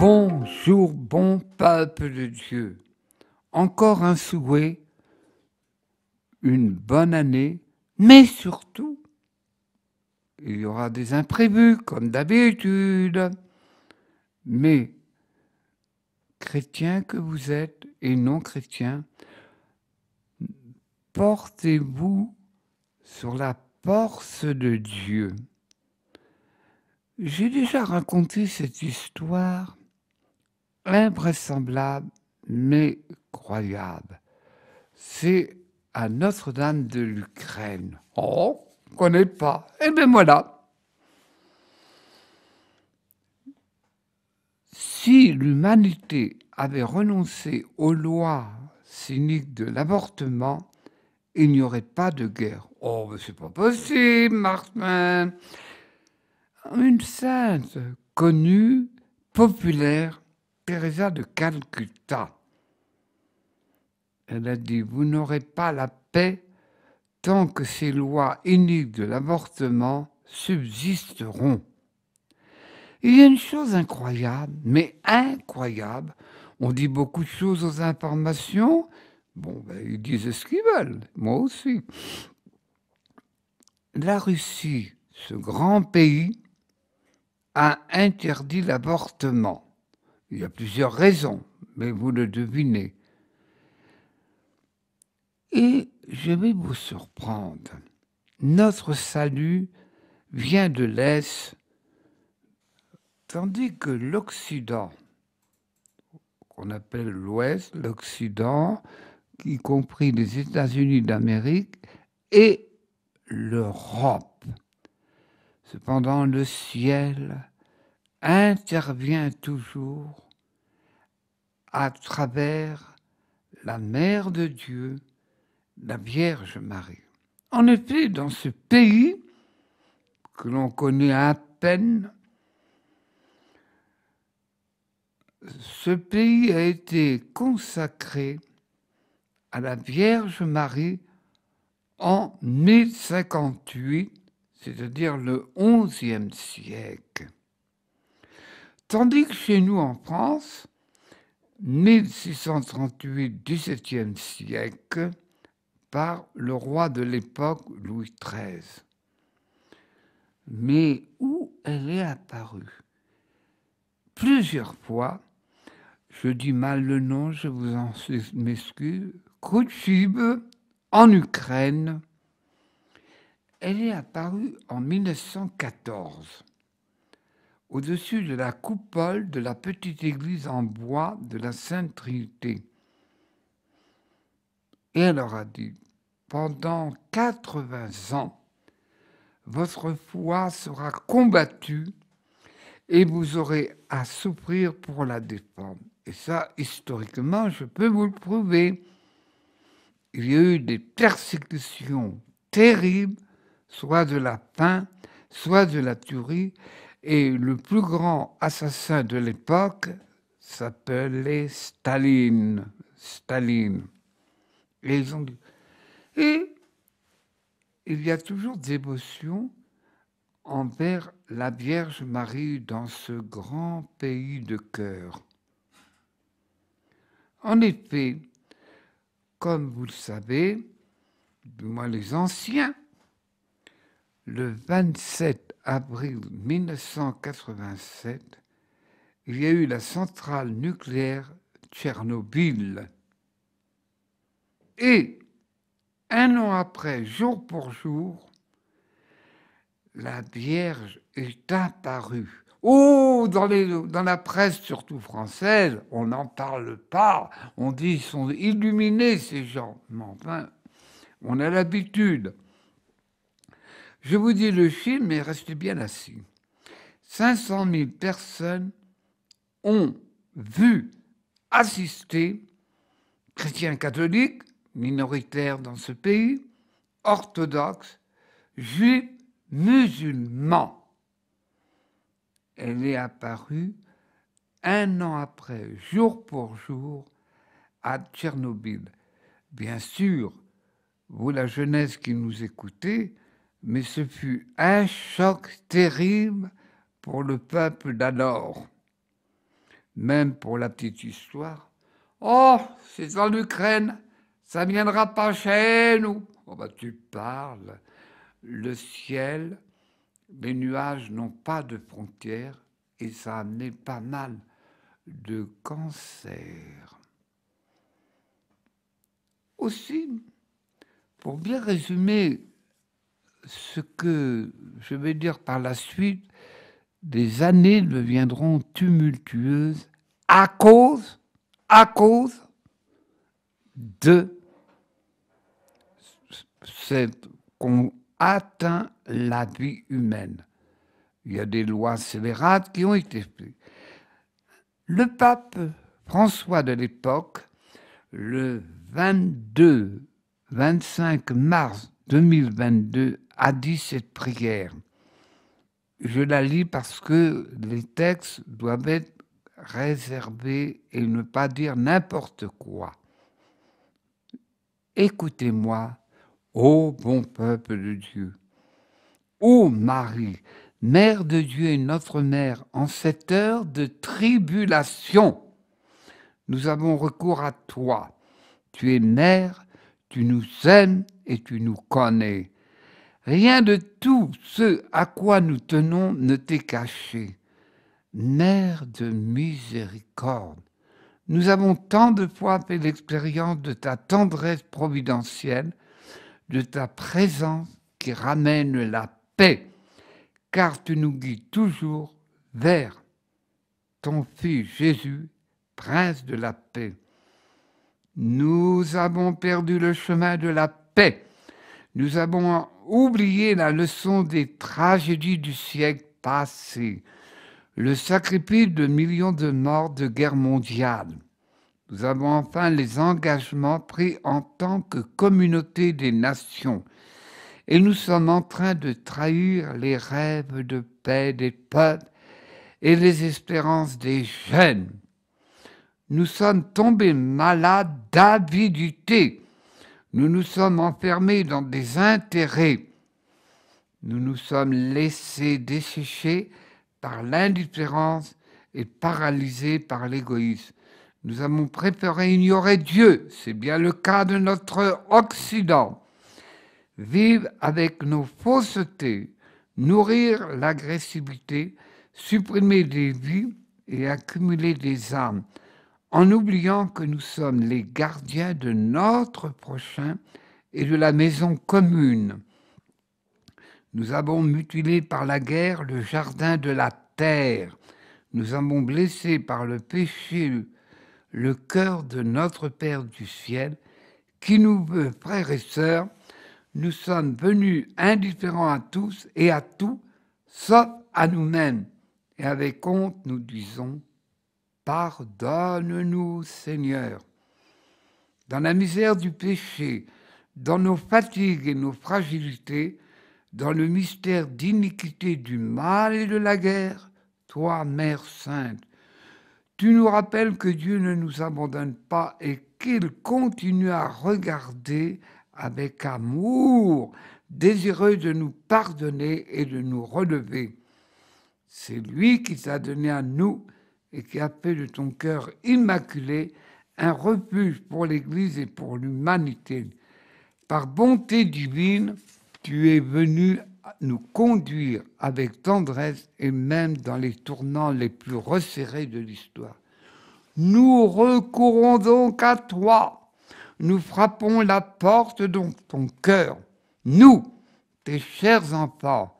Bonjour, bon peuple de Dieu. Encore un souhait, une bonne année, mais surtout, il y aura des imprévus comme d'habitude. Mais chrétiens que vous êtes et non chrétiens, portez-vous sur la force de Dieu. J'ai déjà raconté cette histoire invraisemblable mais croyable. C'est à Notre-Dame de l'Ukraine. Oh, on ne connaît pas. Eh bien voilà. Si l'humanité avait renoncé aux lois cyniques de l'avortement, il n'y aurait pas de guerre. Oh, mais c'est pas possible, Martin. Une sainte connue, populaire, Teresa de Calcutta. Elle a dit, vous n'aurez pas la paix tant que ces lois iniques de l'avortement subsisteront. Il y a une chose incroyable, mais incroyable. On dit beaucoup de choses aux informations. Bon, ben, ils disent ce qu'ils veulent, moi aussi. La Russie, ce grand pays, a interdit l'avortement. Il y a plusieurs raisons, mais vous le devinez. Et je vais vous surprendre. Notre salut vient de l'Est, tandis que l'Occident, qu'on appelle l'Ouest, l'Occident, y compris les États-Unis d'Amérique et l'Europe. Cependant, le ciel intervient toujours à travers la Mère de Dieu, la Vierge Marie. En effet, dans ce pays que l'on connaît à peine, ce pays a été consacré à la Vierge Marie en 1058, c'est-à-dire le XIe siècle. Tandis que chez nous en France, 1638, XVIIe siècle, par le roi de l'époque, Louis XIII. Mais où elle est apparue? Plusieurs fois, je dis mal le nom, je vous en m'excuse, Khrouchtchev, en Ukraine, elle est apparue en 1914, au-dessus de la coupole de la petite église en bois de la Sainte Trinité. Et elle leur a dit, pendant 80 ans, votre foi sera combattue et vous aurez à souffrir pour la défendre. Et ça, historiquement, je peux vous le prouver. Il y a eu des persécutions terribles, soit de la faim, soit de la tuerie, et le plus grand assassin de l'époque s'appelait Staline. Et ils ont dit... Et il y a toujours dévotion envers la Vierge Marie dans ce grand pays de cœur. En effet, comme vous le savez, du moins les anciens, le 27 avril 1987, il y a eu la centrale nucléaire Tchernobyl. Et un an après, jour pour jour, la Vierge est apparue. Oh, dans la presse, surtout française, on n'en parle pas. On dit qu'ils sont illuminés, ces gens. Mais enfin, on a l'habitude. Je vous dis le chiffre, mais restez bien assis. 500 000 personnes ont vu, assisté, chrétiens catholiques, minoritaires dans ce pays, orthodoxes, juifs, musulmans. Elle est apparue un an après, jour pour jour, à Tchernobyl. Bien sûr, vous, la jeunesse qui nous écoutez, mais ce fut un choc terrible pour le peuple d'alors. Même pour la petite histoire. Oh, c'est en Ukraine, ça ne viendra pas chez nous. Oh, bah, tu parles. Le ciel, les nuages n'ont pas de frontières et ça a amené pas mal de cancers. Aussi, pour bien résumer ce que je vais dire par la suite, des années deviendront tumultueuses à cause de cette qu'on atteint la vie humaine. Il y a des lois scélérates qui ont été faites. Le pape François de l'époque, le 25 mars 2022, a dit cette prière. Je la lis parce que les textes doivent être réservés et ne pas dire n'importe quoi. Écoutez-moi, ô bon peuple de Dieu. Ô Marie, Mère de Dieu et notre Mère, en cette heure de tribulation, nous avons recours à toi. Tu es mère, tu nous aimes et tu nous connais. Rien de tout ce à quoi nous tenons ne t'est caché. Mère de miséricorde, nous avons tant de fois fait l'expérience de ta tendresse providentielle, de ta présence qui ramène la paix, car tu nous guides toujours vers ton Fils Jésus, Prince de la paix. Nous avons perdu le chemin de la paix. Nous avons oublié la leçon des tragédies du siècle passé, le sacrifice de millions de morts de guerre mondiale. Nous avons enfin les engagements pris en tant que communauté des nations. Et nous sommes en train de trahir les rêves de paix des peuples et les espérances des jeunes. Nous sommes tombés malades d'avidité. Nous nous sommes enfermés dans des intérêts. Nous nous sommes laissés dessécher par l'indifférence et paralysés par l'égoïsme. Nous avons préféré ignorer Dieu, c'est bien le cas de notre Occident. Vivre avec nos faussetés, nourrir l'agressivité, supprimer des vies et accumuler des âmes, en oubliant que nous sommes les gardiens de notre prochain et de la maison commune. Nous avons mutilé par la guerre le jardin de la terre. Nous avons blessé par le péché le cœur de notre Père du ciel, qui nous veut, frères et sœurs, nous sommes venus indifférents à tous et à tout, sauf à nous-mêmes. Et avec honte, nous disons, pardonne-nous, Seigneur. Dans la misère du péché, dans nos fatigues et nos fragilités, dans le mystère d'iniquité du mal et de la guerre, toi, Mère Sainte, tu nous rappelles que Dieu ne nous abandonne pas et qu'il continue à regarder avec amour, désireux de nous pardonner et de nous relever. C'est lui qui t'a donné à nous et qui a fait de ton cœur immaculé un refuge pour l'Église et pour l'humanité. Par bonté divine, tu es venu nous conduire avec tendresse et même dans les tournants les plus resserrés de l'histoire. Nous recourons donc à toi. Nous frappons la porte de ton cœur. Nous, tes chers enfants,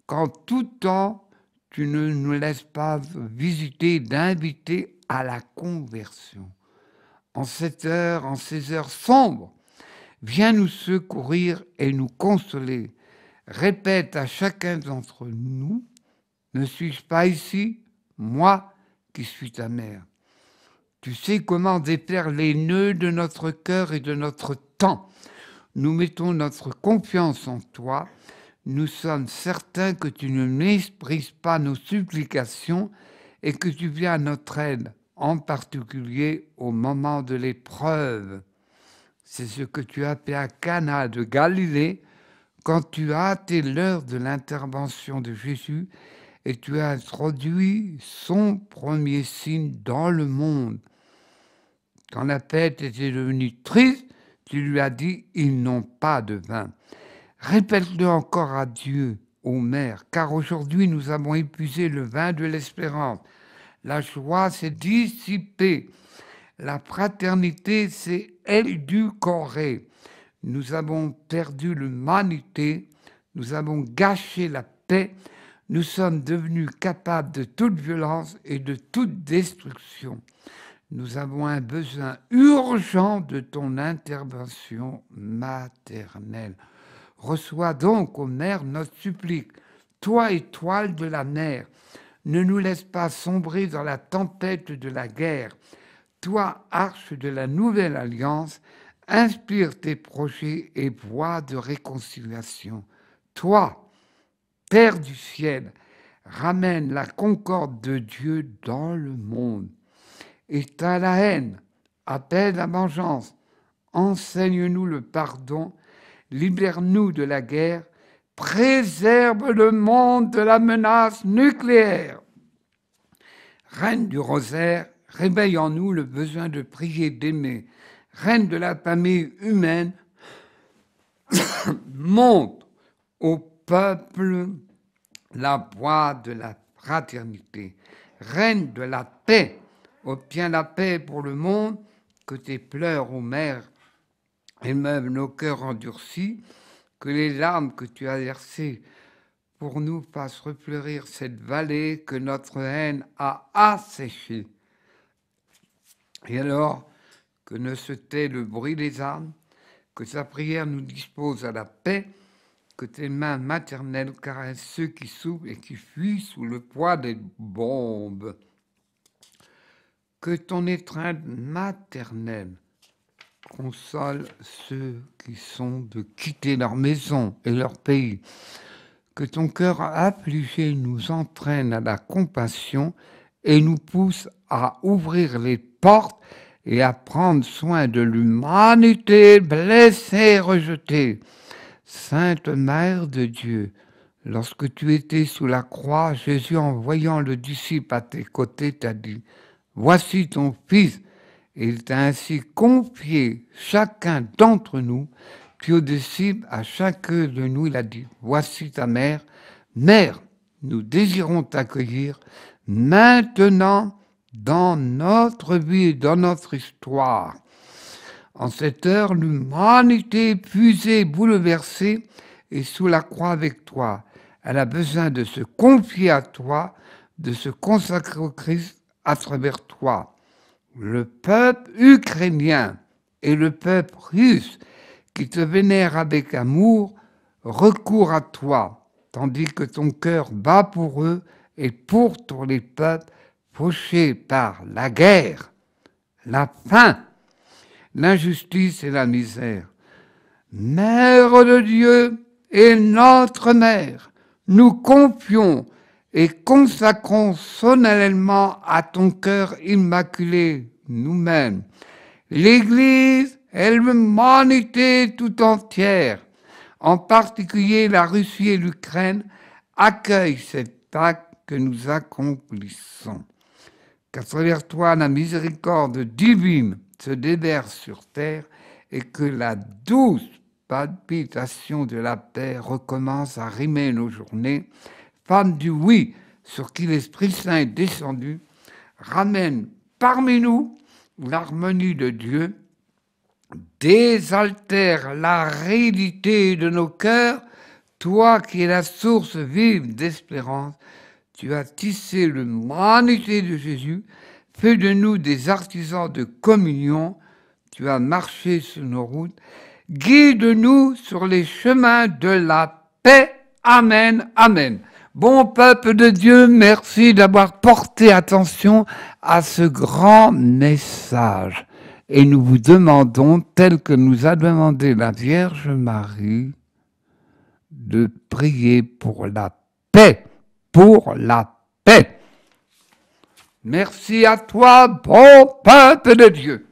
qu'en tout temps, tu ne nous laisses pas visiter, d'inviter à la conversion. En cette heure, en ces heures sombres, viens nous secourir et nous consoler. Répète à chacun d'entre nous, ne suis-je pas ici, moi qui suis ta mère? Tu sais comment défaire les nœuds de notre cœur et de notre temps. Nous mettons notre confiance en toi. Nous sommes certains que tu ne méprises pas nos supplications et que tu viens à notre aide, en particulier au moment de l'épreuve. C'est ce que tu as fait à Cana de Galilée quand tu as hâté l'heure de l'intervention de Jésus et tu as introduit son premier signe dans le monde. Quand la fête était devenue triste, tu lui as dit, ils n'ont pas de vin. Répète-le encore à Dieu, ô Mère, car aujourd'hui nous avons épuisé le vin de l'espérance. La joie s'est dissipée. La fraternité s'est édulcorée. Nous avons perdu l'humanité. Nous avons gâché la paix. Nous sommes devenus capables de toute violence et de toute destruction. Nous avons un besoin urgent de ton intervention maternelle. Reçois donc, ô Mère, notre supplique. Toi, étoile de la mer, ne nous laisse pas sombrer dans la tempête de la guerre. Toi, arche de la nouvelle alliance, inspire tes projets et voies de réconciliation. Toi, Père du ciel, ramène la concorde de Dieu dans le monde. Éteins la haine, appelle la vengeance, enseigne-nous le pardon, libère-nous de la guerre, préserve le monde de la menace nucléaire. Reine du rosaire, réveille en nous le besoin de prier, d'aimer. Reine de la famille humaine, montre au peuple la voie de la fraternité. Reine de la paix, obtiens la paix pour le monde, que tes pleurs, ô Mère, émeuvent nos cœurs endurcis, que les larmes que tu as versées pour nous fassent refleurir cette vallée que notre haine a asséchée. Et alors, que ne se tait le bruit des armes, que sa prière nous dispose à la paix, que tes mains maternelles caressent ceux qui souffrent et qui fuient sous le poids des bombes. Que ton étreinte maternelle console ceux qui sont de quitter leur maison et leur pays. Que ton cœur affligé nous entraîne à la compassion et nous pousse à ouvrir les portes et à prendre soin de l'humanité blessée et rejetée. Sainte Mère de Dieu, lorsque tu étais sous la croix, Jésus, en voyant le disciple à tes côtés, t'a dit, « Voici ton Fils ». Et il t'a ainsi confié chacun d'entre nous, puis aux disciples, à chacun de nous, il a dit, « Voici ta mère. Mère, nous désirons t'accueillir maintenant dans notre vie, dans notre histoire. » En cette heure, l'humanité épuisée, bouleversée, est sous la croix avec toi. Elle a besoin de se confier à toi, de se consacrer au Christ à travers toi. Le peuple ukrainien et le peuple russe, qui te vénèrent avec amour, recourent à toi, tandis que ton cœur bat pour eux et pour tous les peuples fauchés par la guerre, la faim, l'injustice et la misère. Mère de Dieu et notre Mère, nous confions et consacrons solennellement à ton cœur immaculé nous-mêmes, l'Église et l'humanité tout entière, en particulier la Russie et l'Ukraine, accueillent cet acte que nous accomplissons. Qu'à travers toi, la miséricorde divine se déverse sur terre et que la douce palpitation de la paix recommence à rimer nos journées. Femme du oui, sur qui l'Esprit Saint est descendu, ramène parmi nous l'harmonie de Dieu, désaltère la réalité de nos cœurs, toi qui es la source vive d'espérance. Tu as tissé l'humanité de Jésus, fais de nous des artisans de communion, tu as marché sur nos routes, guide-nous sur les chemins de la paix. Amen, amen. Bon peuple de Dieu, merci d'avoir porté attention à ce grand message. Et nous vous demandons, tel que nous a demandé la Vierge Marie, de prier pour la paix. Pour la paix. Merci à toi, bon peuple de Dieu.